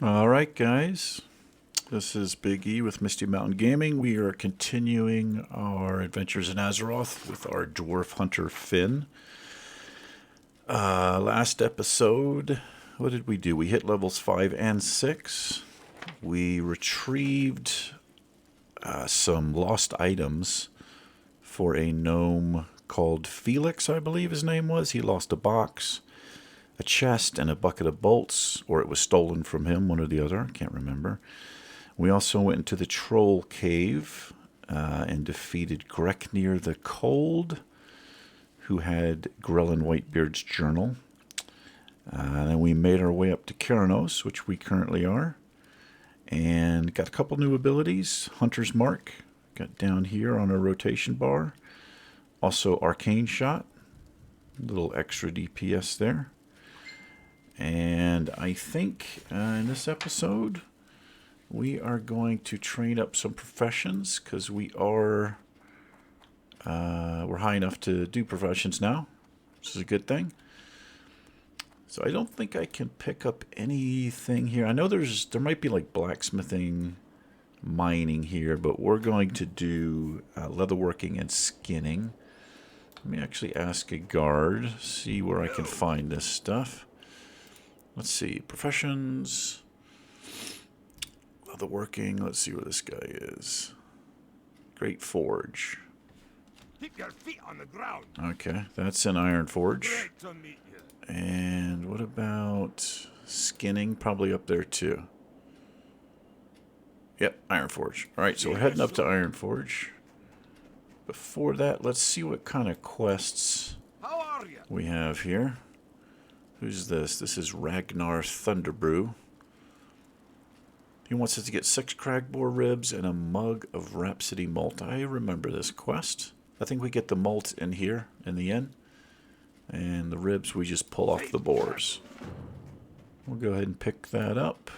Alright guys, this is Big E with Misty Mountain Gaming. We are continuing our adventures in Azeroth with our Dwarf Hunter Finn. Last episode, what did we do? We hit levels 5 and 6. We retrieved some lost items for a gnome called Felix, I believe his name was. He lost a box, a chest, and a bucket of bolts, or it was stolen from him, one or the other, I can't remember. We also went into the troll cave and defeated Greknir the Cold, who had Grelin Whitebeard's journal. Then we made our way up to Kharanos, which we currently are, and got a couple new abilities. Hunter's Mark, got down here on our rotation bar. Also Arcane Shot, a little extra DPS there. And I think in this episode we are going to train up some professions, because we're high enough to do professions now, which is a good thing. So I don't think I can pick up anything here. I know there might be like blacksmithing, mining here, but we're going to do leatherworking and skinning. Let me actually ask a guard, see where I can find this stuff. Let's see, professions, leatherworking, let's see where this guy is. Great Forge. Keep your feet on the ground. Okay, that's an Iron Forge. Great to meet you. And what about skinning? Probably up there too. Yep, Iron Forge. Alright, so we're heading up to Iron Forge. Before that, let's see what kind of quests How are you? we have here. Who's this? This is Ragnar Thunderbrew. He wants us to get 6 cragboar ribs and a mug of Rhapsody malt. I remember this quest. I think we get the malt in here in the inn. And the ribs we just pull off the boars. We'll go ahead and pick that up.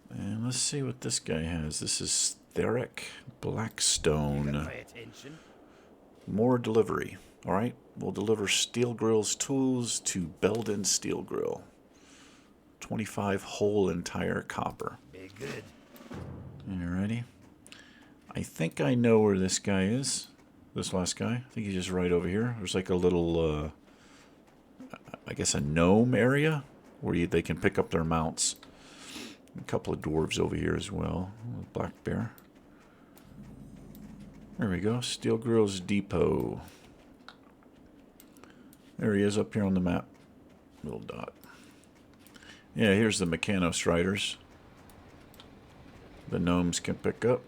And let's see what this guy has. This is Theric Blackstone. Pay attention. More delivery. Alright, we'll deliver Steel Grill's tools to Belden Steel Grill. 25 whole entire copper. Be good. Alrighty. I think I know where this guy is. This last guy. I think he's just right over here. There's like a little, I guess a gnome area where they can pick up their mounts. A couple of dwarves over here as well. Black bear. There we go. Steel Grill's Depot. There he is up here on the map. Little dot. Yeah, here's the Mechanos riders. The gnomes can pick up.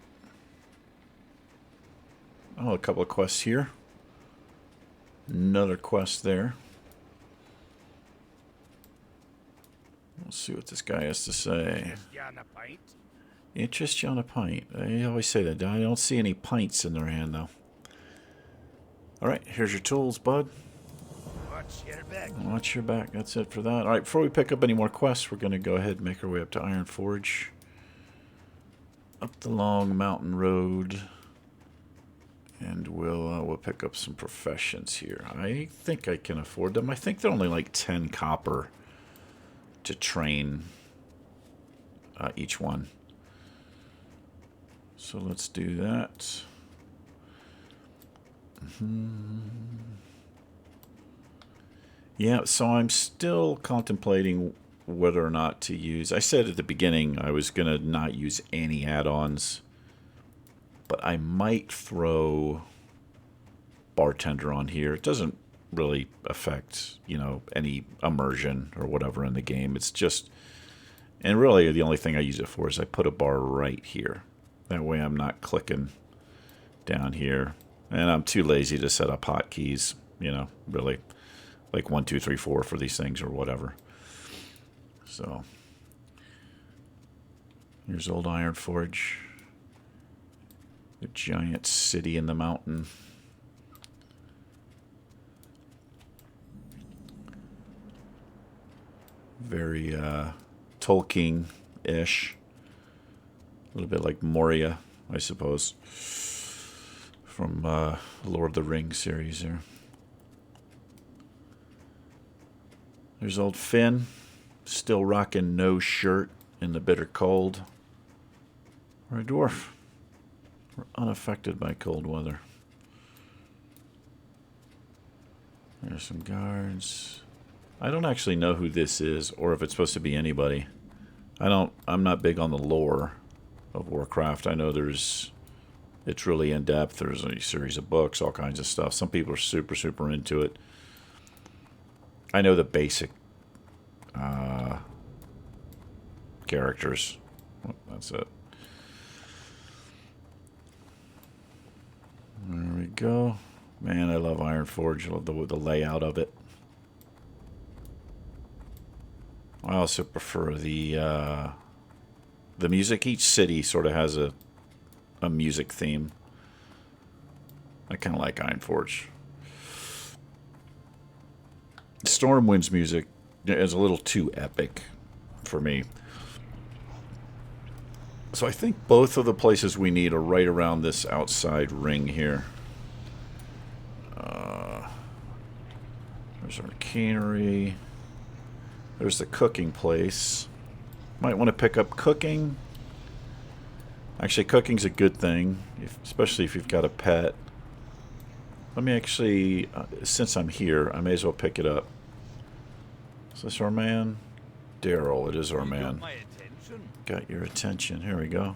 Oh, a couple of quests here. Another quest there. Let's see what this guy has to say. You on a pint? Interest you on a pint. I always say that. I don't see any pints in their hand, though. Alright, here's your tools, bud. Watch your back. Watch your back. That's it for that. Alright, before we pick up any more quests, we're going to go ahead and make our way up to Iron Forge. Up the long mountain road. And we'll pick up some professions here. I think I can afford them. I think they're only like 10 copper to train each one. So let's do that. Yeah, so I'm still contemplating whether or not to use... I said at the beginning I was going to not use any add-ons. But I might throw Bartender on here. It doesn't really affect, any immersion or whatever in the game. It's just... And really the only thing I use it for is I put a bar right here. That way I'm not clicking down here. And I'm too lazy to set up hotkeys, really. Like 1, 2, 3, 4 for these things or whatever. So, here's old Iron Forge. The giant city in the mountain. Very Tolkien-ish. A little bit like Moria, I suppose. From Lord of the Rings series there. There's old Finn. Still rocking no shirt in the bitter cold. We're a dwarf. We're unaffected by cold weather. There's some guards. I don't actually know who this is or if it's supposed to be anybody. I'm not big on the lore of Warcraft. I know it's really in depth. There's a series of books, all kinds of stuff. Some people are super, super into it. I know the basic characters. Well, that's it. There we go. Man, I love Ironforge. I love the layout of it. I also prefer the music. Each city sort of has a music theme. I kind of like Ironforge. Stormwind's music is a little too epic for me. So I think both of the places we need are right around this outside ring here. There's our cannery. There's the cooking place. Might want to pick up cooking. Actually, cooking's a good thing, especially if you've got a pet. Let me actually, since I'm here, I may as well pick it up. Is this our man? Daryl, it is our man. Got your attention. Here we go.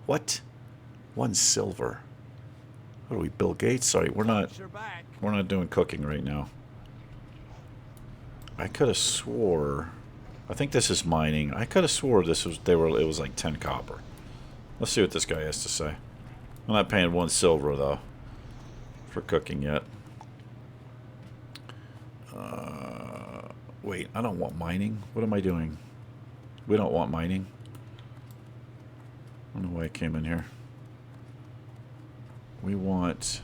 What? 1 silver. What are we, Bill Gates? Sorry, we're not doing cooking right now. I could have swore. I think this is mining. I could have swore it was like 10 copper. Let's see what this guy has to say. I'm not paying 1 silver though for cooking yet. Wait, I don't want mining. What am I doing? We don't want mining. I don't know why I came in here. We want...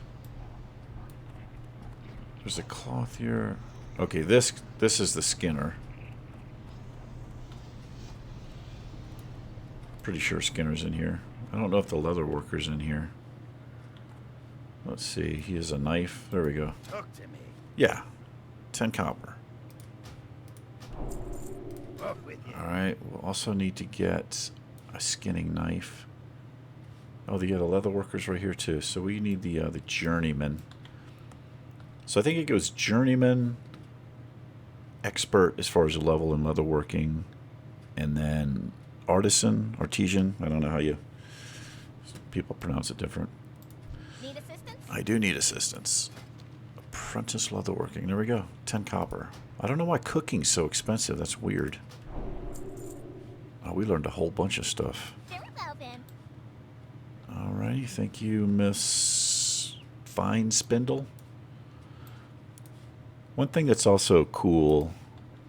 There's a cloth here. Okay, this is the Skinner. Pretty sure Skinner's in here. I don't know if the leather worker's in here. Let's see. He has a knife. There we go. Talk to me. Yeah. 10 copper. Up with you. Alright. We'll also need to get a skinning knife. Oh, the leather worker's right here too. So we need the journeyman. So I think it goes journeyman, expert as far as the level in leatherworking, and then artisan, I don't know how people pronounce it different. Need assistance? I do need assistance. Apprentice leatherworking. There we go. 10 copper. I don't know why cooking's so expensive. That's weird. Oh, we learned a whole bunch of stuff. Very well then. Alrighty, thank you, Miss Fine Spindle. One thing that's also cool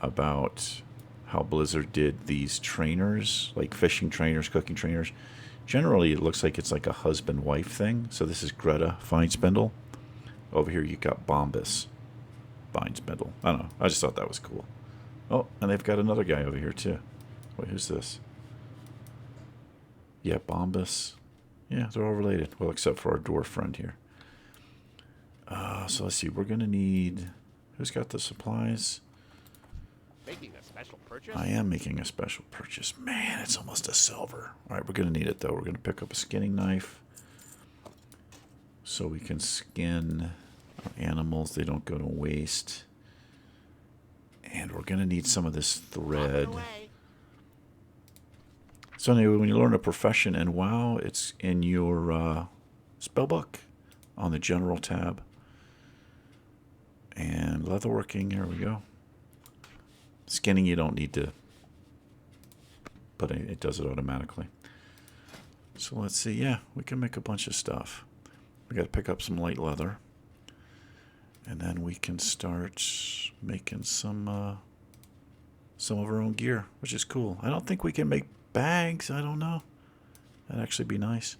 about how Blizzard did these trainers, like fishing trainers, cooking trainers, generally it looks like it's like a husband-wife thing. So this is Greta Fine Spindle. Over here you got Bombus Fine Spindle. I don't know. I just thought that was cool. Oh, and they've got another guy over here too. Wait, who's this? Yeah, Bombus. Yeah, they're all related. Well, except for our dwarf friend here. So let's see. We're going to need... Who's got the supplies? Making a special purchase? I am making a special purchase. Man, it's almost a silver. All right, we're going to need it, though. We're going to pick up a skinning knife so we can skin our animals. They don't go to waste. And we're going to need some of this thread. So anyway, when you learn a profession in WoW, it's in your spellbook on the general tab. And leatherworking, here we go. Skinning, you don't need to, but it does it automatically. So let's see. Yeah, we can make a bunch of stuff. We got to pick up some light leather, and then we can start making some of our own gear, which is cool. I don't think we can make bags. I don't know. That'd actually be nice.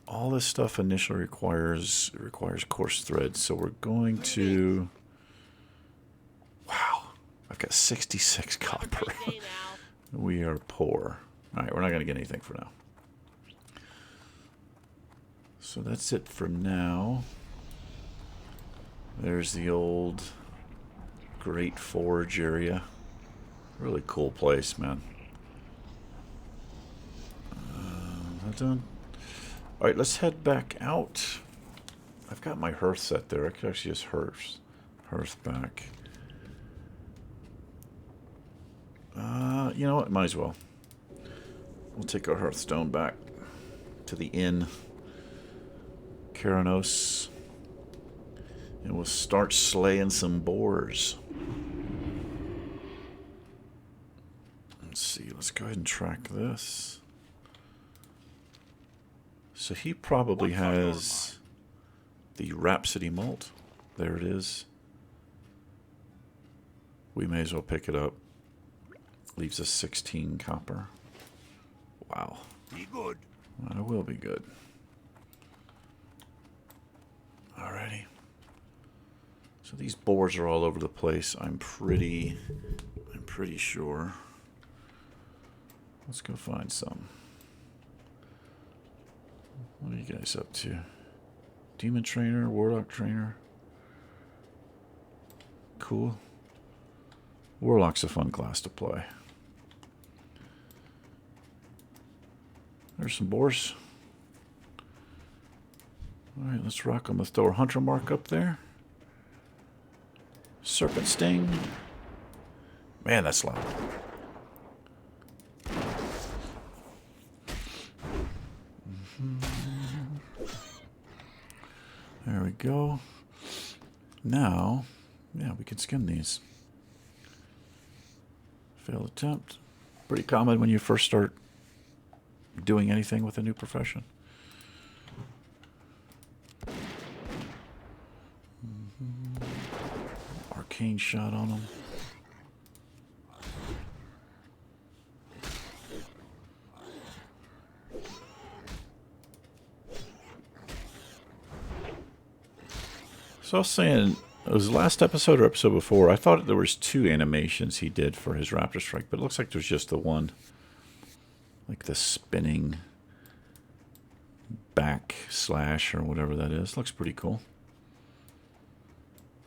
All this stuff initially requires coarse thread, so we're going to... Wow, I've got 66 copper. We are poor. All right, we're not going to get anything for now. So that's it for now. There's the old Great Forge area. Really cool place, man. That done? Alright, let's head back out. I've got my hearth set there. I could actually just hearth back. You know what? Might as well. We'll take our hearthstone back to the inn. Kharanos. And we'll start slaying some boars. Let's see. Let's go ahead and track this. So he probably has the Rhapsody malt. There it is. We may as well pick it up. Leaves us 16 copper. Wow. Be good. I will be good. Alrighty. So these boars are all over the place. I'm pretty sure. Let's go find some. What are you guys up to? Demon trainer, warlock trainer. Cool. Warlock's a fun class to play. There's some boars. Alright, let's rock them. Let's throw our hunter mark up there. Serpent sting. Man, that's loud. There we go. Now, yeah, we can skin these. Failed attempt. Pretty common when you first start doing anything with a new profession. Arcane shot on them. So I was saying, it was last episode or episode before, I thought there was 2 animations he did for his Raptor Strike, but it looks like there's just the one. Like the spinning back slash or whatever that is. Looks pretty cool.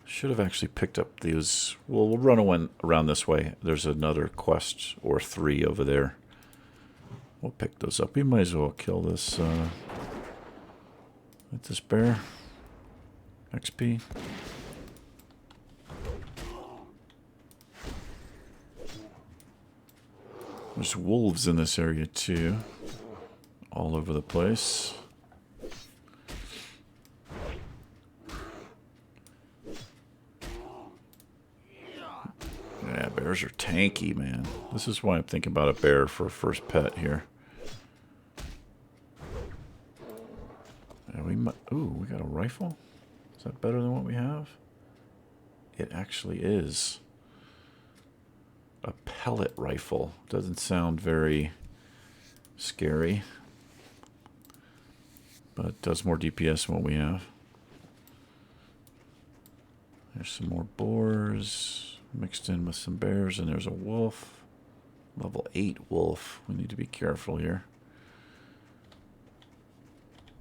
Should have actually picked up these. Well, we'll run around this way. There's another quest or 3 over there. We'll pick those up. We might as well kill this this bear. XP. There's wolves in this area too. All over the place. Yeah, bears are tanky, man. This is why I'm thinking about a bear for a first pet here. And we got a rifle? Is that better than what we have? It actually is. A pellet rifle. Doesn't sound very scary. But does more DPS than what we have. There's some more boars mixed in with some bears, and there's a wolf. Level 8 wolf. We need to be careful here.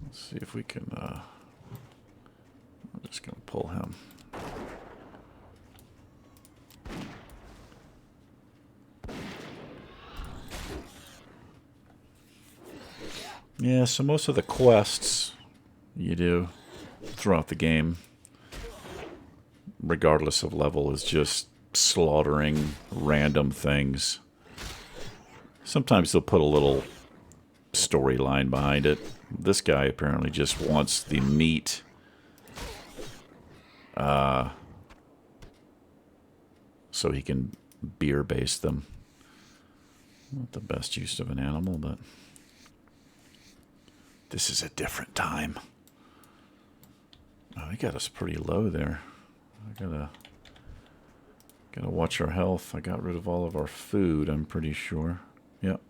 Let's see if we can... I'm just going to pull him. Yeah, so most of the quests you do throughout the game, regardless of level, is just slaughtering random things. Sometimes they'll put a little storyline behind it. This guy apparently just wants the meat. So he can beer base them. Not the best use of an animal, but this is a different time. Oh, he got us pretty low there. I gotta watch our health. I got rid of all of our food, I'm pretty sure. Yep.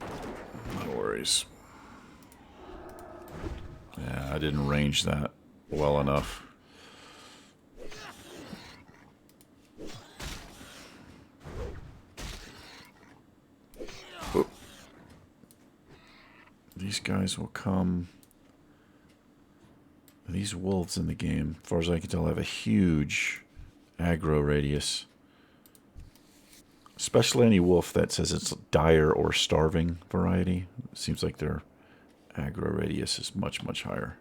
No worries. Yeah, I didn't range that well enough. Oop. These guys will come. These wolves in the game, as far as I can tell, have a huge aggro radius. Especially any wolf that says it's dire or starving variety. It seems like their aggro radius is much, much higher.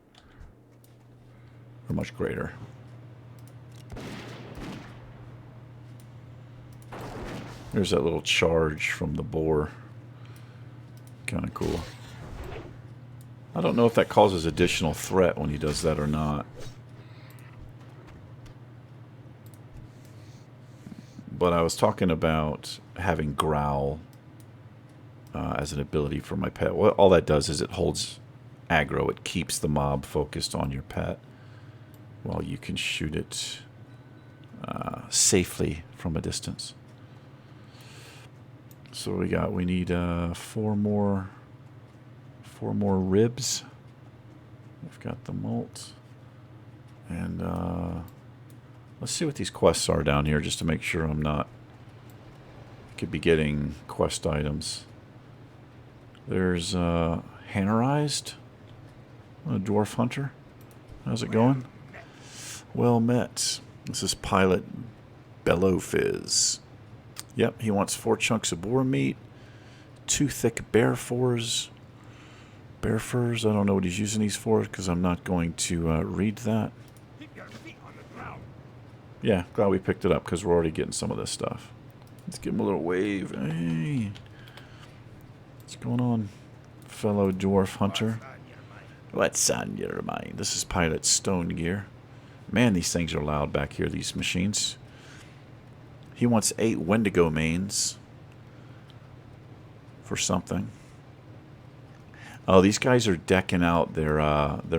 Or much greater. There's that little charge from the boar. Kind of cool. I don't know if that causes additional threat when he does that or not. But I was talking about having growl as an ability for my pet. Well, all that does is it holds aggro. It keeps the mob focused on your pet while you can shoot it safely from a distance. So we need 4 more ribs. We've got the malt. And let's see what these quests are down here just to make sure I'm not... could be getting quest items. There's Hannerized, a dwarf hunter. How's it going? Well met. This is Pilot Bellowfizz. Yep, he wants 4 chunks of boar meat, 2 thick bear furs. Bear furs, I don't know what he's using these for because I'm not going to read that. Keep your feet on the ground. Yeah, glad we picked it up because we're already getting some of this stuff. Let's give him a little wave. Hey. What's going on, fellow dwarf hunter? What's on your mind? This is Pilot Stone Gear. Man, these things are loud back here, these machines. He wants 8 Wendigo mains for something. Oh, these guys are decking out. They're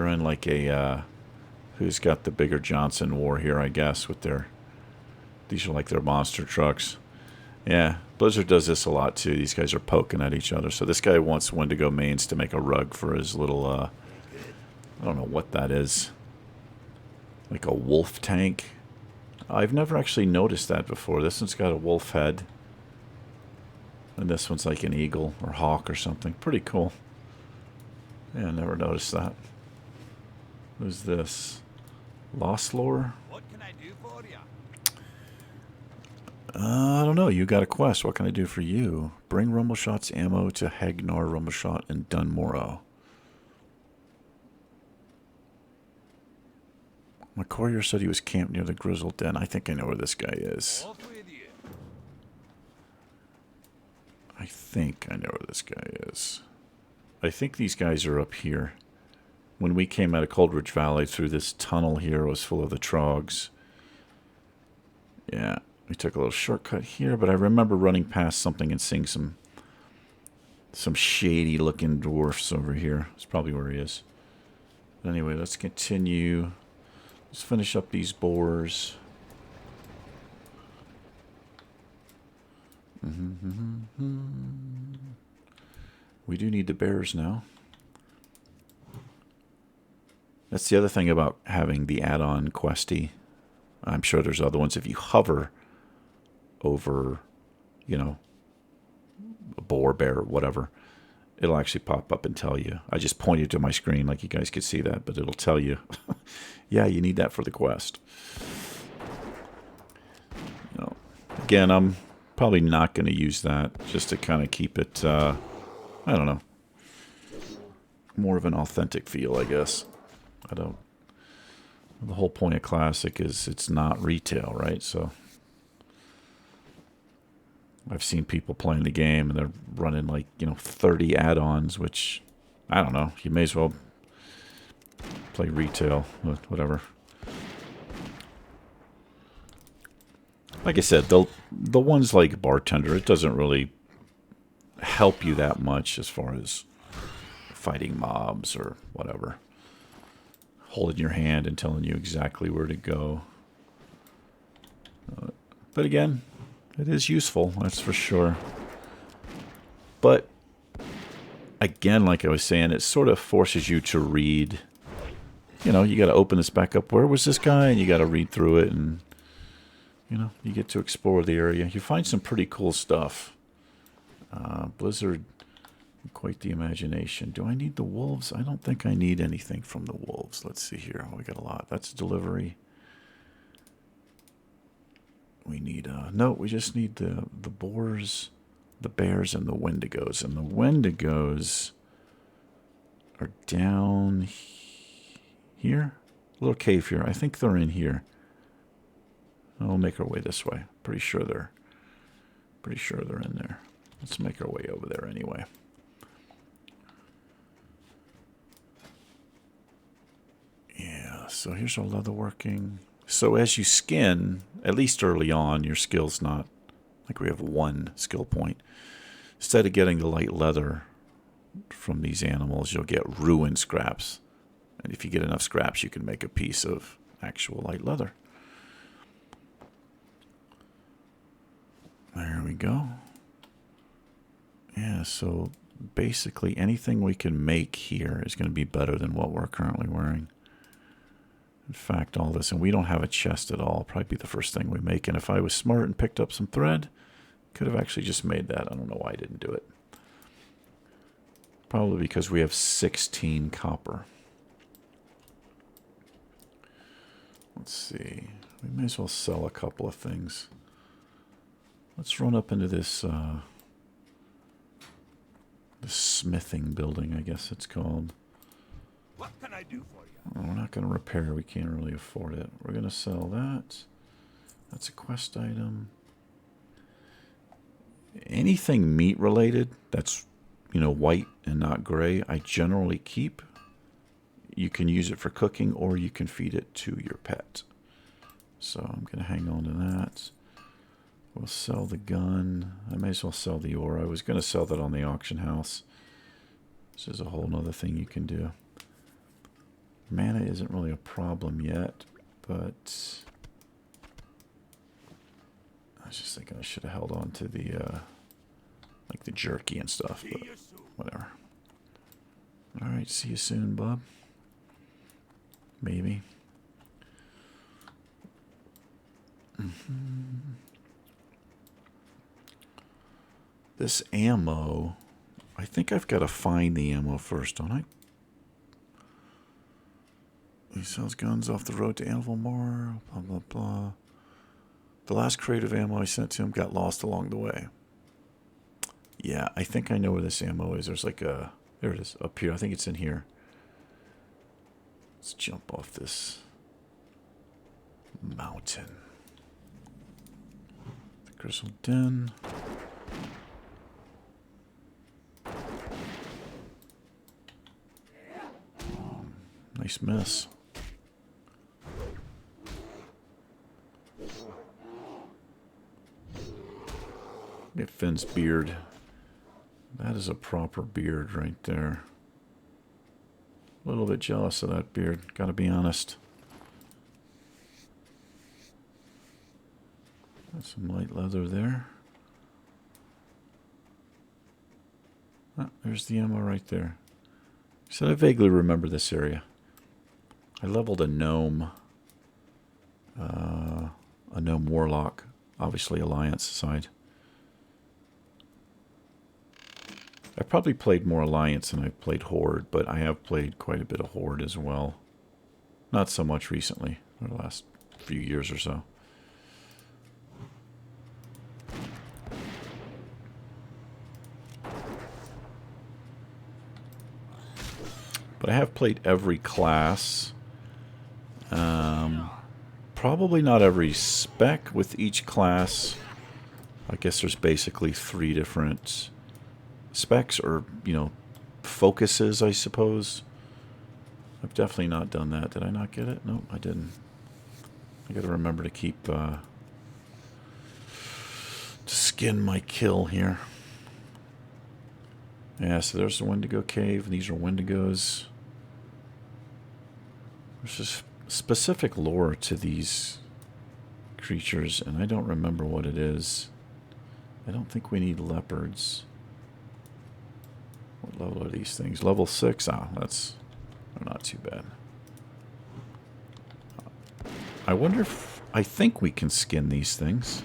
in like a who's got the bigger Johnson war here, I guess, with their... These are like their monster trucks. Yeah, Blizzard does this a lot too. These guys are poking at each other. So this guy wants Wendigo mains to make a rug for his little I don't know what that is. Like a wolf tank. I've never actually noticed that before. This one's got a wolf head. And this one's like an eagle or hawk or something. Pretty cool. Yeah, I never noticed that. Who's this? Lost Lore? What can I do for you? I don't know. You got a quest. What can I do for you? Bring Rumbleshot's ammo to Hagnar Rumbleshot in Dunmorrow. My courier said he was camped near the Grizzled Den. I think I know where this guy is. Off with you. I think I know where this guy is. I think these guys are up here. When we came out of Coldridge Valley through this tunnel here, it was full of the trogs. Yeah, we took a little shortcut here, but I remember running past something and seeing some shady looking dwarfs over here. That's probably where he is. But anyway, let's continue. Let's finish up these boars. We do need the bears now. That's the other thing about having the add-on questy. I'm sure there's other ones. If you hover over, you know, a boar, bear, whatever, it'll actually pop up and tell you. I just pointed to my screen like you guys could see that, but it'll tell you, yeah, you need that for the quest. You know, again, I'm probably not going to use that just to kind of keep it, I don't know, more of an authentic feel, I guess. I don't. The whole point of Classic is it's not retail, right? So I've seen people playing the game and they're running like, 30 add-ons, which, I don't know. You may as well play retail, whatever. Like I said, the ones like Bartender, it doesn't really help you that much as far as fighting mobs or whatever. Holding your hand and telling you exactly where to go. But again, it is useful, that's for sure. But again, like I was saying, it sort of forces you to read. You got to open this back up. Where was this guy? And you got to read through it, and you get to explore the area. You find some pretty cool stuff. Blizzard, quite the imagination. Do I need the wolves? I don't think I need anything from the wolves. Let's see here. Oh, we got a lot. That's delivery. We need no, we just need the boars, the bears, and the wendigos. And the wendigos are down here. A little cave here. I think they're in here. We'll make our way this way. Pretty sure they're in there. Let's make our way over there anyway. Yeah, so here's our leather working. So as you skin, at least early on, your skill's not like we have 1 skill point. Instead of getting the light leather from these animals, you'll get ruined scraps. And if you get enough scraps, you can make a piece of actual light leather. There we go. Yeah, so basically anything we can make here is going to be better than what we're currently wearing. In fact, all this, and we don't have a chest at all. Probably be the first thing we make. And if I was smart and picked up some thread, could have actually just made that. I don't know why I didn't do it. Probably because we have 16 copper. Let's see. We may as well sell a couple of things. Let's run up into this this smithing building, I guess it's called. What can I do for you? Oh, we're not going to repair. We can't really afford it. We're going to sell that. That's a quest item. Anything meat related that's, white and not gray, I generally keep. You can use it for cooking or you can feed it to your pet. So I'm going to hang on to that. We'll sell the gun. I may as well sell the ore. I was going to sell that on the auction house. This is a whole nother thing you can do. Mana isn't really a problem yet, but I was just thinking I should have held on to the like the jerky and stuff, but whatever. All right, see you soon, bub. Maybe. This ammo, I think I've got to find the ammo first, don't I? He sells guns off the road to Anvilmore, blah, blah, blah. The last crate of ammo I sent to him got lost along the way. Yeah, I think I know where this ammo is. There's like a... There it is, up here. I think it's in here. Let's jump off this mountain. The Crystal Den. Nice mess. Get Finn's beard. That is a proper beard right there. A little bit jealous of that beard, gotta be honest. Got some light leather there. Ah, there's the ammo right there. So I vaguely remember this area. I leveled a gnome warlock, obviously Alliance side. I probably played more Alliance than I played Horde, but I have played quite a bit of Horde as well. Not so much recently, or the last few years or so. But I have played every class. Probably not every spec with each class. I guess there's basically 3 different specs or, focuses, I suppose. I've definitely not done that. Did I not get it? No, I didn't. I gotta remember to keep to skin my kill here. Yeah, so there's the Wendigo Cave. These are Wendigos. There's just specific lore to these creatures, and I don't remember what it is. I don't think we need leopards. What level are these things? Level 6? Ah, that's not too bad. I wonder if... I think we can skin these things.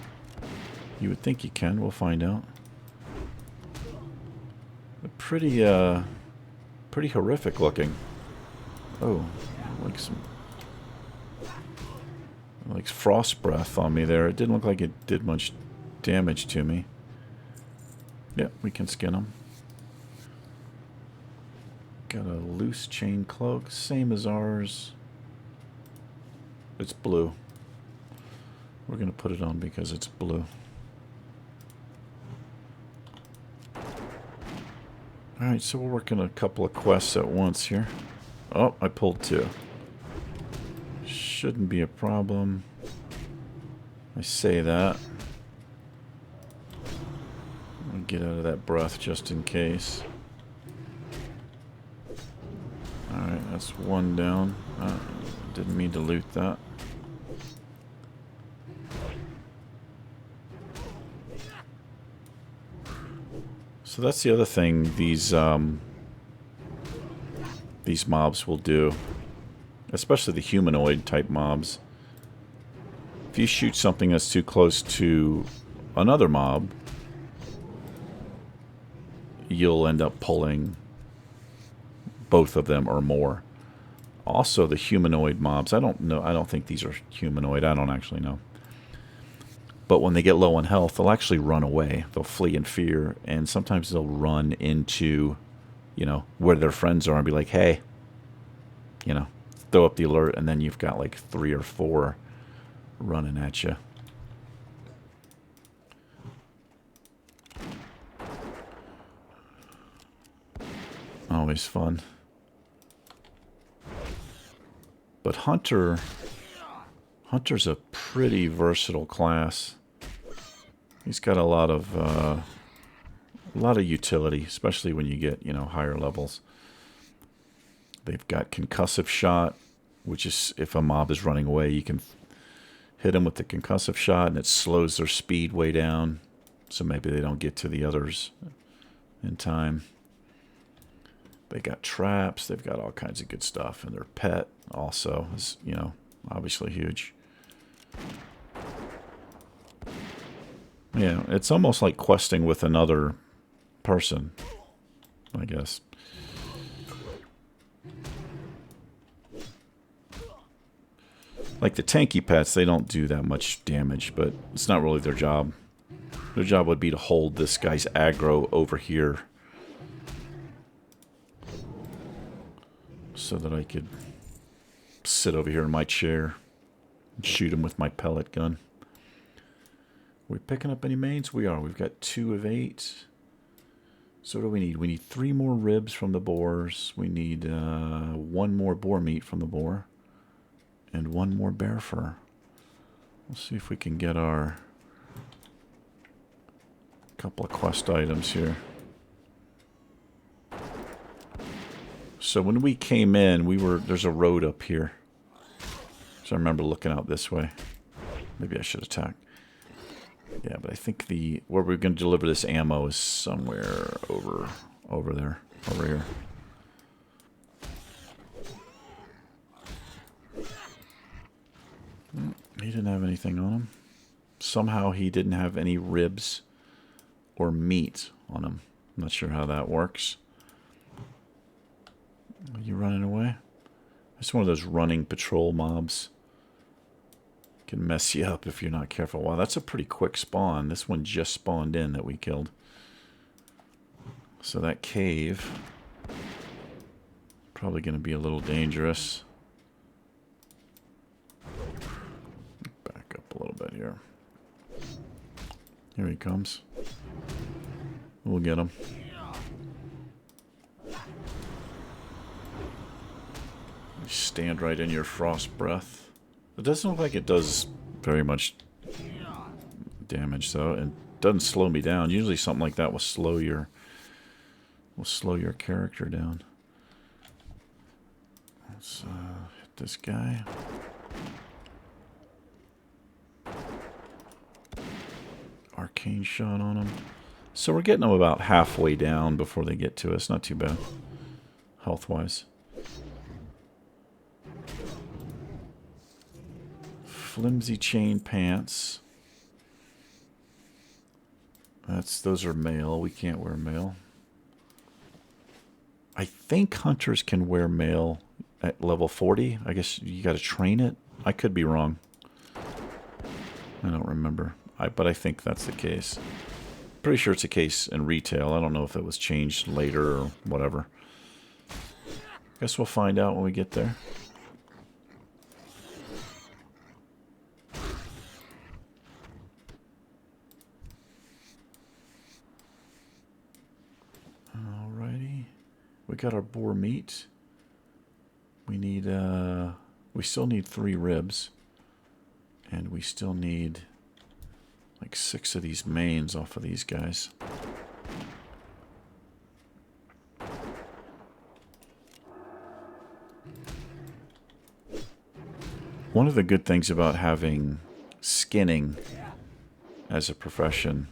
You would think you can. We'll find out. Pretty horrific looking. Oh, like some... Like frost breath on me there. It didn't look like it did much damage to me. Yeah, we can skin them. Got a loose chain cloak, same as ours. It's blue. We're going to put it on because it's blue. Alright, so we're working a couple of quests at once here. Oh, I pulled two. Shouldn't be a problem. I say that. I'll get out of that breath just in case. Alright, that's one down. Didn't mean to loot that. So that's the other thing these mobs will do. Especially the humanoid type mobs. If you shoot something that's too close to another mob, you'll end up pulling both of them or more. Also, the humanoid mobs, I don't know, I don't think these are humanoid, I don't actually know. But when they get low on health, they'll actually run away. They'll flee in fear, and sometimes they'll run into, you know, where their friends are and be like, hey, you know, throw up the alert, and then you've got like 3 or 4 running at you. Always fun. But Hunter's a pretty versatile class. He's got a lot of utility, especially when you get, you know, higher levels. They've got concussive shot, which is if a mob is running away, you can hit them with the concussive shot, and it slows their speed way down, so maybe they don't get to the others in time. They got traps. They've got all kinds of good stuff, and their pet also is, you know, obviously huge. Yeah, it's almost like questing with another person, I guess. Like the tanky pets, they don't do that much damage, but it's not really their job. Their job would be to hold this guy's aggro over here so that I could sit over here in my chair and shoot him with my pellet gun. We picking up any mains? We are. We've got 2 of 8. So what do we need? We need 3 more ribs from the boars. We need 1 more boar meat from the boar. And 1 more bear fur. We'll see if we can get our couple of quest items here. So when we came in, there's a road up here. So I remember looking out this way. Maybe I should attack. Yeah, but I think where we're going to deliver this ammo is somewhere over there, over here. He didn't have anything on him. Somehow he didn't have any ribs or meat on him. I'm not sure how that works. Are you running away? It's one of those running patrol mobs. Can mess you up if you're not careful. Wow, that's a pretty quick spawn. This one just spawned in that we killed. So that cave probably going to be a little dangerous. Back up a little bit here. Here he comes. We'll get him. Stand right in your frost breath. It doesn't look like it does very much damage, though. It doesn't slow me down. Usually something like that will slow your character down. Let's hit this guy. Arcane shot on him. So we're getting them about halfway down before they get to us. Not too bad, health-wise. Flimsy chain pants. Those are mail. We can't wear mail. I think hunters can wear mail at level 40. I guess you got to train it. I could be wrong. I don't remember. But I think that's the case. Pretty sure it's a case in retail. I don't know if it was changed later or whatever. Guess we'll find out when we get there. Alrighty. We got our boar meat. We need, we still need 3 ribs. And we still need like 6 of these mains off of these guys. One of the good things about having skinning as a profession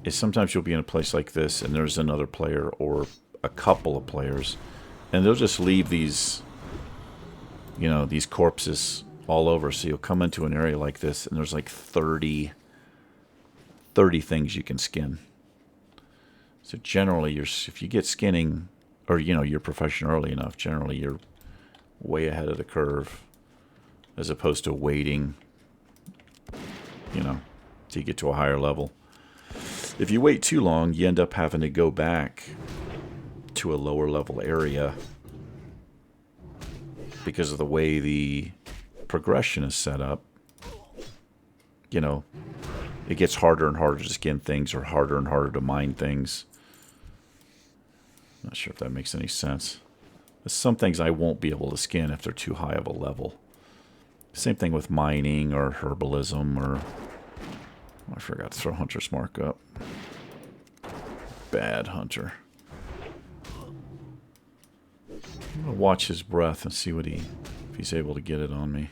is sometimes you'll be in a place like this and there's another player or a couple of players and they'll just leave these, you know, these corpses all over. So you'll come into an area like this and there's like 30 things you can skin. So generally, if you get skinning, or you know, your profession early enough, generally you're way ahead of the curve, as opposed to waiting, you know, till you get to a higher level. If you wait too long, you end up having to go back to a lower level area because of the way the progression is set up. You know, it gets harder and harder to skin things or harder and harder to mine things. Not sure if that makes any sense. There's some things I won't be able to skin if they're too high of a level. Same thing with mining or herbalism or... Oh, I forgot to throw Hunter's Mark up. Bad hunter. I'm going to watch his breath and see what if he's able to get it on me.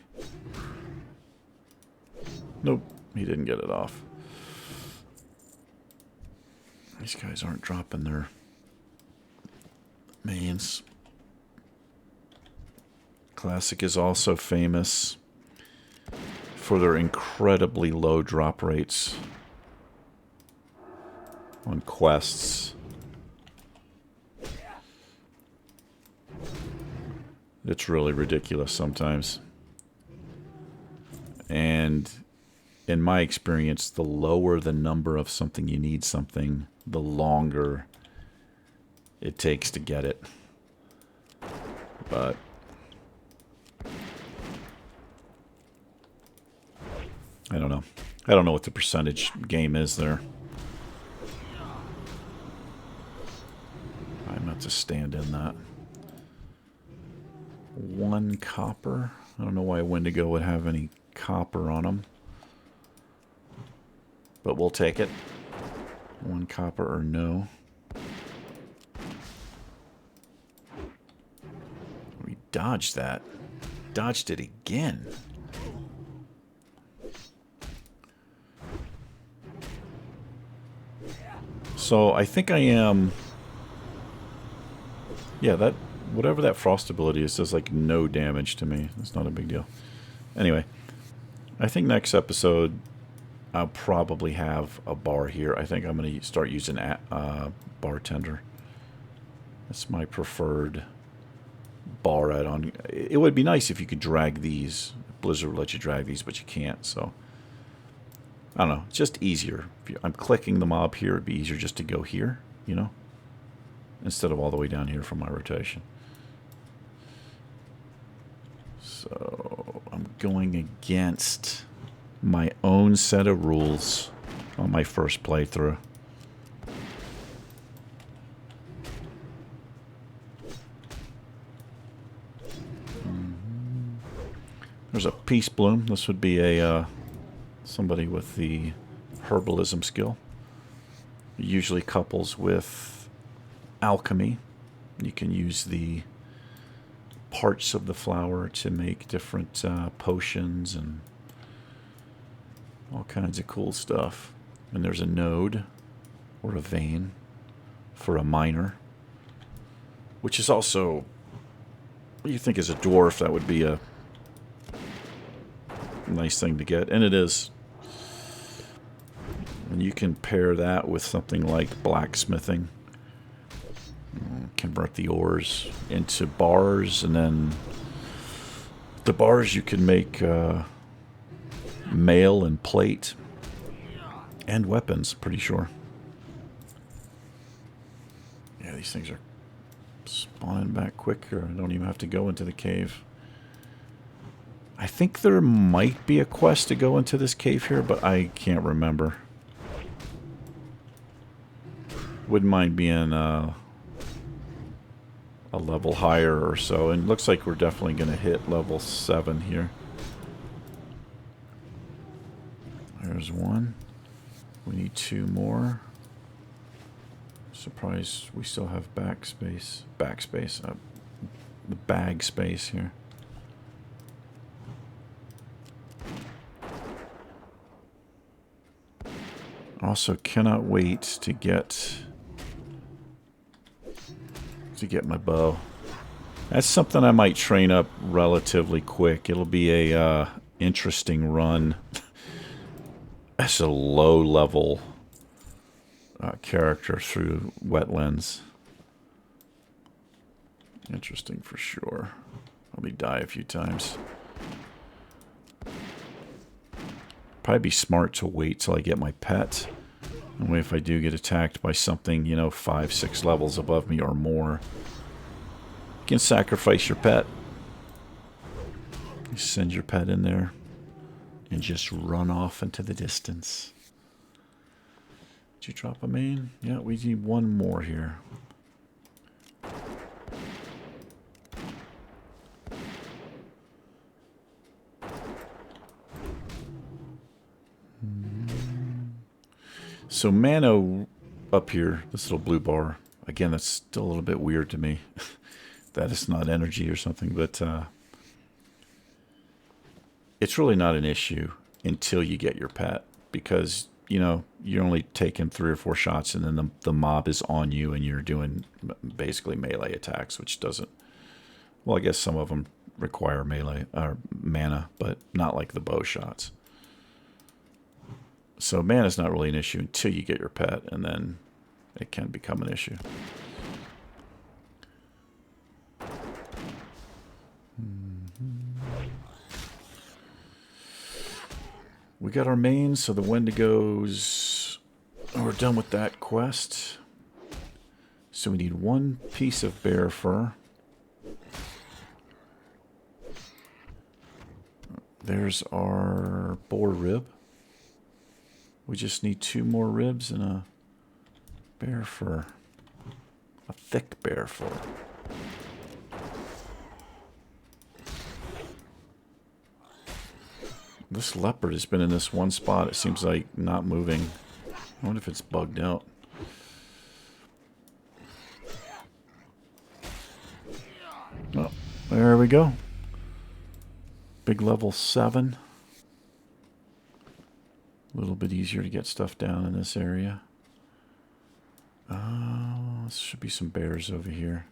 Nope, he didn't get it off. These guys aren't dropping their mains. Classic is also famous for their incredibly low drop rates on quests. It's really ridiculous sometimes. And in my experience, the lower the number of something you need something, the longer it takes to get it. But I don't know. I don't know what the percentage game is there. I'm not to stand in that. 1 copper. I don't know why Wendigo would have any copper on them. But we'll take it. 1 copper or no. We dodged that. Dodged it again. So I think I am... Yeah, that... Whatever that frost ability is does like no damage to me. It's not a big deal. Anyway, I think next episode I'll probably have a bar here. I think I'm going to start using bartender. That's my preferred bar add-on. It would be nice if you could drag these. Blizzard would let you drag these, but you can't. So I don't know. It's just easier. If I'm clicking the mob here, it'd be easier just to go here, you know, instead of all the way down here for my rotation. So I'm going against my own set of rules on my first playthrough. There's a Peace Bloom. This would be a somebody with the herbalism skill. It usually couples with alchemy. You can use the parts of the flower to make different potions and all kinds of cool stuff. And there's a node or a vein for a miner, which is also, what you think is a dwarf, that would be a nice thing to get, and it is. And you can pair that with something like blacksmithing. Convert the ores into bars, and then the bars you can make mail and plate. And weapons, pretty sure. Yeah, these things are spawning back quicker. I don't even have to go into the cave. I think there might be a quest to go into this cave here, but I can't remember. Wouldn't mind being a level higher or so. And it looks like we're definitely going to hit level 7 here. There's one. We need 2 more. Surprised we still have backspace. The bag space here. Also, cannot wait to get my bow. That's something I might train up relatively quick. It'll be a interesting run. That's a low level character through wetlands. Interesting for sure. Probably die a few times. Probably be smart to wait till I get my pet. And if I do get attacked by something, you know, 5, 6 levels above me or more, you can sacrifice your pet. You send your pet in there and just run off into the distance. Did you drop a main? Yeah, we need 1 more here. So Mano up here, this little blue bar, again, that's still a little bit weird to me. That it's not energy or something, but it's really not an issue until you get your pet, because, you know, you're only taking 3 or 4 shots and then the mob is on you and you're doing basically melee attacks, which doesn't, well, I guess some of them require melee or mana, but not like the bow shots. So mana's not really an issue until you get your pet, and then it can become an issue. We got our main, so the Wendigos, we're done with that quest. So we need 1 piece of bear fur. There's our boar rib. We just need 2 more ribs and a bear fur. A thick bear fur. This leopard has been in this one spot. It seems like not moving. I wonder if it's bugged out. Oh, there we go. Big level 7. A little bit easier to get stuff down in this area. There should be some bears over here.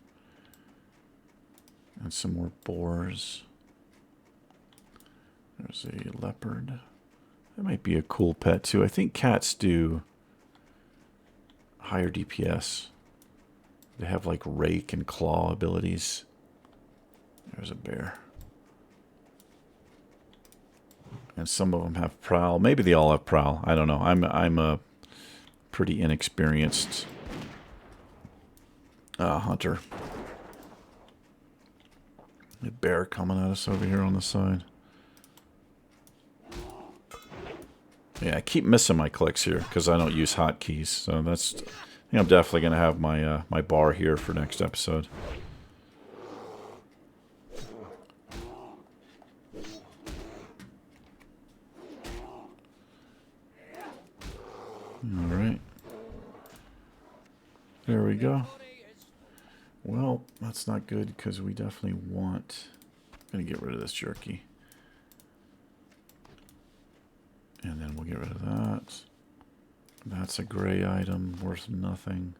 And some more boars. There's a leopard. That might be a cool pet too. I think cats do higher DPS. They have like rake and claw abilities. There's a bear. And some of them have prowl. Maybe they all have prowl. I don't know. I'm a pretty inexperienced hunter. A bear coming at us over here on the side. Yeah, I keep missing my clicks here because I don't use hotkeys. So that's, I think I'm definitely going to have my my bar here for next episode. All right. There we go. Well, that's not good because we definitely want... I'm going to get rid of this jerky. And then we'll get rid of that. That's a gray item worth nothing.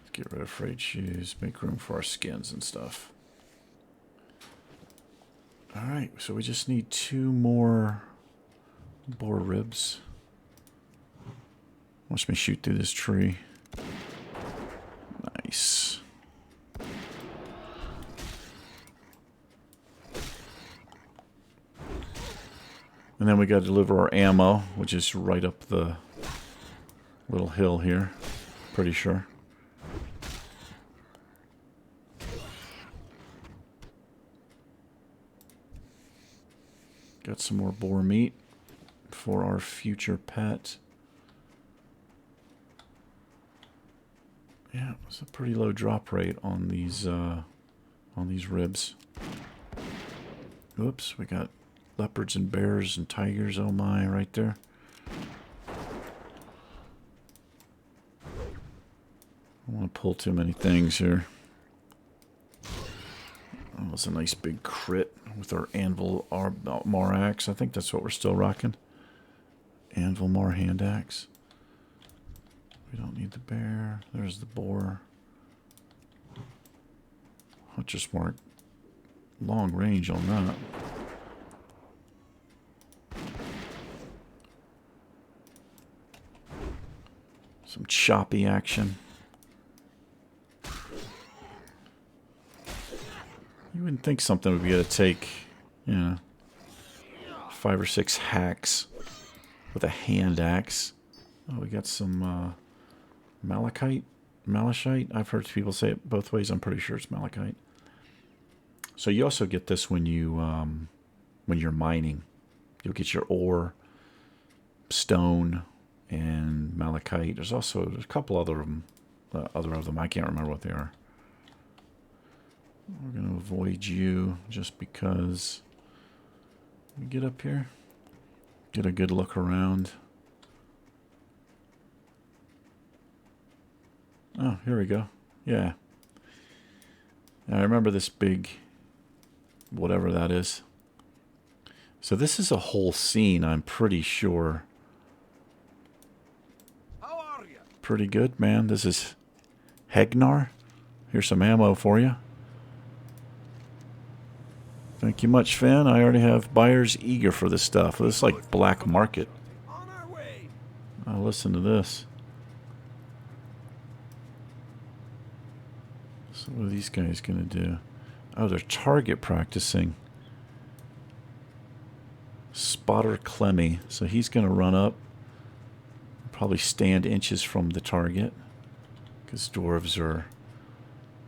Let's get rid of frayed shoes. Make room for our skins and stuff. Alright, so we just need 2 more boar ribs. Watch me shoot through this tree. Nice. And then we got to deliver our ammo, which is right up the little hill here. Pretty sure. Got some more boar meat for our future pet. Yeah, it's a pretty low drop rate on these ribs. Oops, we got leopards and bears and tigers. Oh my, right there. I don't want to pull too many things here. That was a nice big crit with our Anvil Mar axe. I think that's what we're still rocking. Anvil Mar hand axe. We don't need the bear. There's the boar. Hunter's mark. Long range on that. Some choppy action. You wouldn't think something would be able to take, you know, 5 or 6 hacks with a hand axe. Oh, we got some malachite. I've heard people say it both ways. I'm pretty sure it's malachite. So you also get this when you're mining. You'll get your ore, stone, and malachite. There's a couple other of them. I can't remember what they are. We're going to avoid you just because. We get up here, get a good look around. Oh, here we go. Yeah. I remember this big, whatever that is. So this is a whole scene, I'm pretty sure. How are you? Pretty good, man. This is Hegnar. Here's some ammo for you. Thank you much, Finn. I already have buyers eager for this stuff. This is like black market. On our way. Oh, listen to this. So what are these guys going to do? Oh, they're target practicing. Spotter Clemmy. So he's going to run up. Probably stand inches from the target. Because dwarves are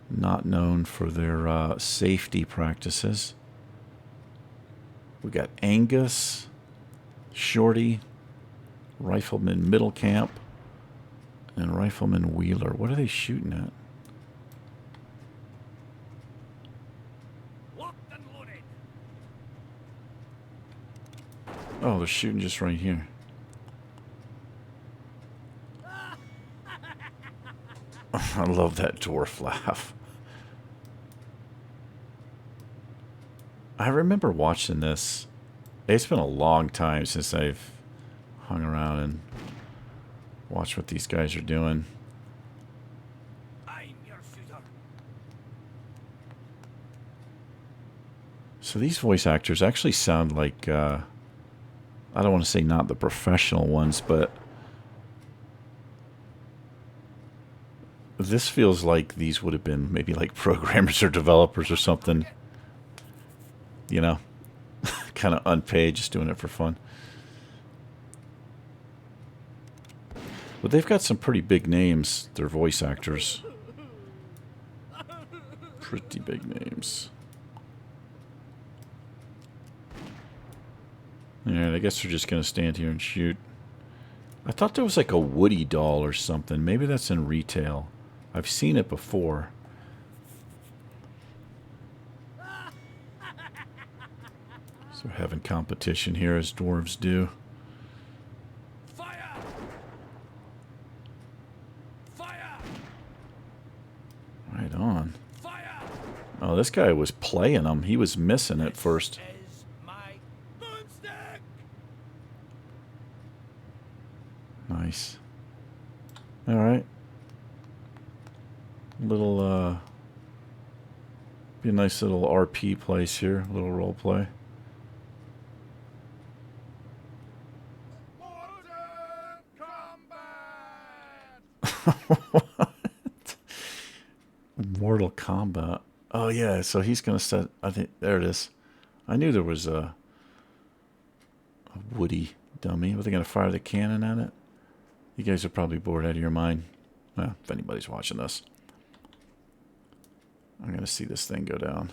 not known for their safety practices. We got Angus, Shorty, Rifleman Middle Camp, and Rifleman Wheeler. What are they shooting at? Locked and loaded. Oh, they're shooting just right here. I love that dwarf laugh. I remember watching this. It's been a long time since I've hung around and watched what these guys are doing. I'm your shooter. So these voice actors actually sound like, I don't want to say not the professional ones, but this feels like these would have been maybe like programmers or developers or something. You know, kind of unpaid, just doing it for fun. But they've got some pretty big names, their voice actors. Pretty big names. Alright, I guess they're just going to stand here and shoot. I thought there was like a Woody doll or something. Maybe that's in retail. I've seen it before. So we're having competition here as dwarves do. Fire! Fire! Right on. Fire! Oh, this guy was playing them. He was missing at first. Is my boomstick! Nice. Alright. Little, be a nice little RP place here. A little role play. What? Mortal Kombat. Oh yeah, so he's gonna set. I think there it is. I knew there was a A woody dummy. Were they going to fire the cannon at it? You guys are probably bored out of your mind. Well, if anybody's watching this. I'm going to see this thing go down.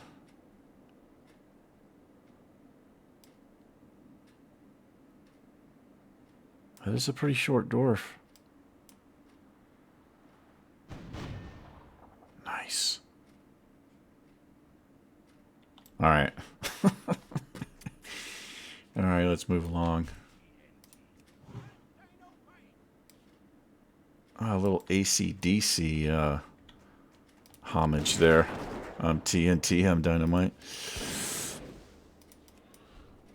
That is a pretty short dwarf. Nice. All right. All right, let's move along. A little AC/DC homage there. I'm TNT, I'm Dynamite.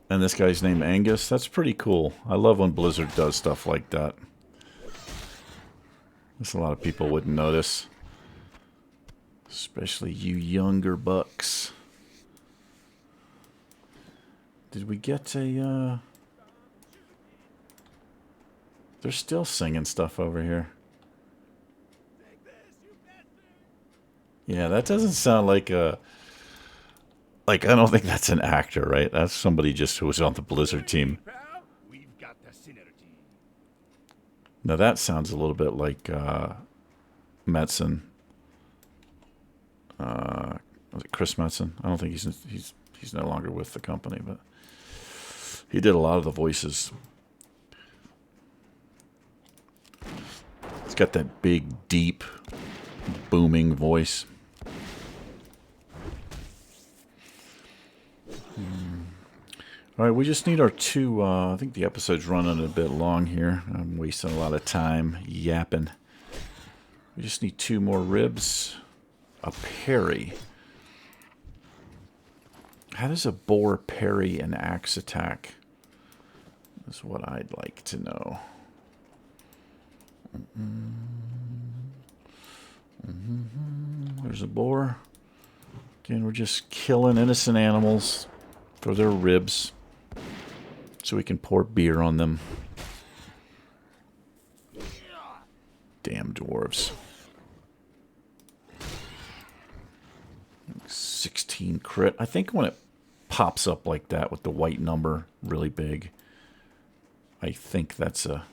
And this guy's named Angus. That's pretty cool. I love when Blizzard does stuff like that. There's a lot of people wouldn't notice. Especially you younger bucks. Did we get a... They're still singing stuff over here. Yeah, that doesn't sound like a... Like, I don't think that's an actor, right? That's somebody just who was on the Blizzard team. Now that sounds a little bit like Metzen. Was it Chris Metzen? I don't think he's no longer with the company, but he did a lot of the voices. He's got that big, deep, booming voice. All right, we just need our two, I think the episode's running a bit long here. I'm wasting a lot of time yapping. We just need 2 more ribs, a parry. How does a boar parry an axe attack? That's what I'd like to know. There's a boar. Again, we're just killing innocent animals for their ribs so we can pour beer on them. Damn dwarves. 16 crit. I think when it pops up like that with the white number really big, I think that's a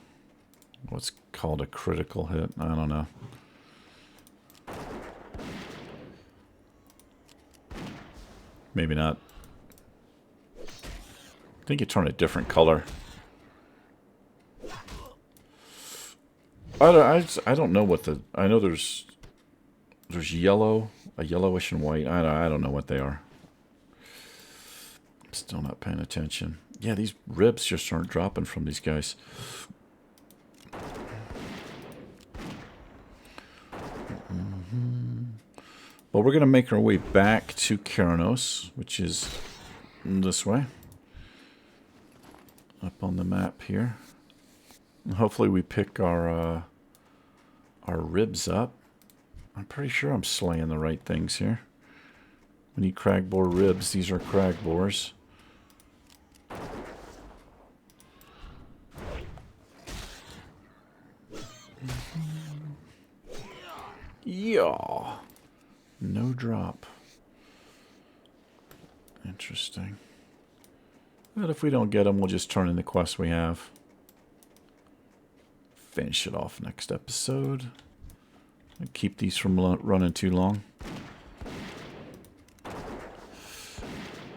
what's called a critical hit. I don't know. Maybe not. I think you turn a different color. I don't know what the... I know there's yellow, a yellowish and white. I don't know what they are. Still not paying attention. Yeah, these ribs just aren't dropping from these guys. Well, we're going to make our way back to Kharanos, which is this way. Up on the map here. And hopefully we pick our ribs up. I'm pretty sure I'm slaying the right things here. We need cragboar ribs. These are cragboars. Yeah. No drop. Interesting. But if we don't get them, we'll just turn in the quest we have. Finish it off next episode. Keep these from running too long.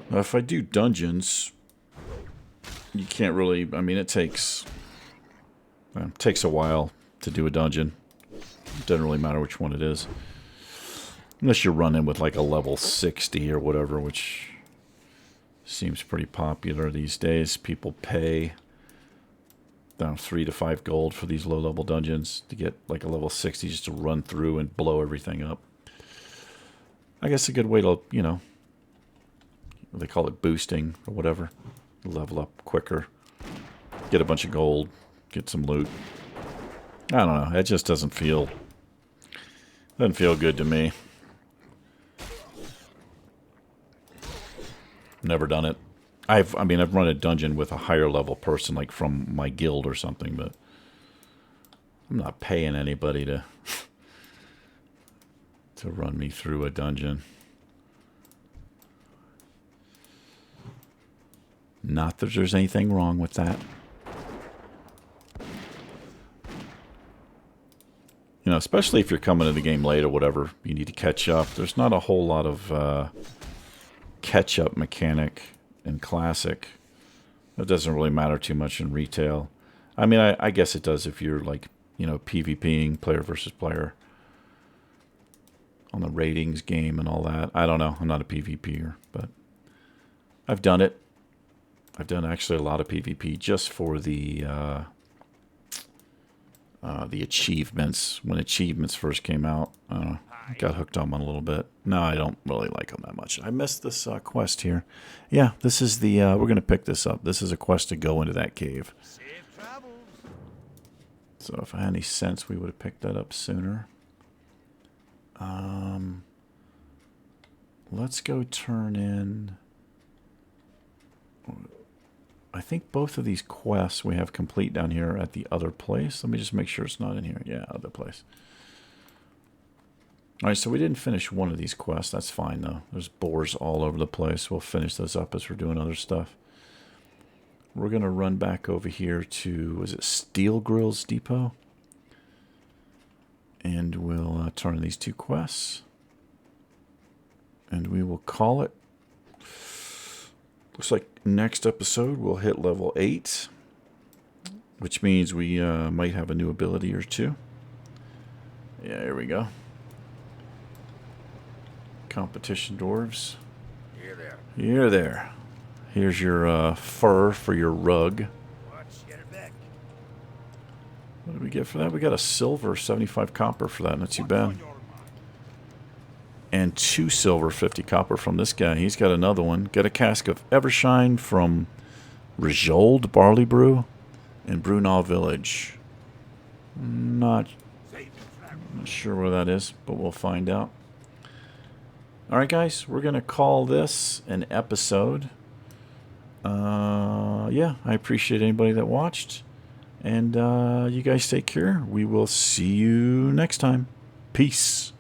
Now, if I do dungeons, you can't really... I mean, it takes a while to do a dungeon. It doesn't really matter which one it is. Unless you're running with like a level 60 or whatever, which seems pretty popular these days. People pay down 3 to 5 gold for these low-level dungeons to get like a level 60 just to run through and blow everything up. I guess a good way to, you know, they call it boosting or whatever. Level up quicker. Get a bunch of gold. Get some loot. I don't know. It just doesn't feel good to me. Never done it. I've run a dungeon with a higher level person, like from my guild or something, but I'm not paying anybody to run me through a dungeon. Not that there's anything wrong with that. You know, especially if you're coming to the game late or whatever, you need to catch up. There's not a whole lot of catch-up mechanic in Classic. It doesn't really matter too much in retail. I mean, I guess it does if you're like, you know, PvPing, player versus player, on the ratings game and all that. I don't know. I'm not a PvPer, but I've done it. I've done actually a lot of PvP just for the achievements. When achievements first came out, I got hooked on one a little bit. No, I don't really like them that much. I missed this quest here. Yeah, this is the, we're going to pick this up. This is a quest to go into that cave. Safe travels. So if I had any sense, we would have picked that up sooner. Let's go turn in... I think both of these quests we have complete down here at the other place. Let me just make sure it's not in here. Yeah, other place. Alright, so we didn't finish one of these quests. That's fine, though. There's boars all over the place. We'll finish those up as we're doing other stuff. We're going to run back over here to, is it Steel Grills Depot? And we'll turn in these two quests. And we will call it. Looks like next episode we'll hit level 8. Which means we might have a new ability or two. Yeah, here we go. Competition dwarves. Here there. Here there. Here's your fur for your rug. Watch your back. What did we get for that? We got a silver, 75 copper for that. Not too bad. And 2 silver, 50 copper from this guy. He's got another one. Got a cask of Evershine from Rijold Barley Brew in Brunel Village. Not sure where that is, but we'll find out. Alright guys, we're going to call this an episode. Yeah, I appreciate anybody that watched. And you guys take care. We will see you next time. Peace.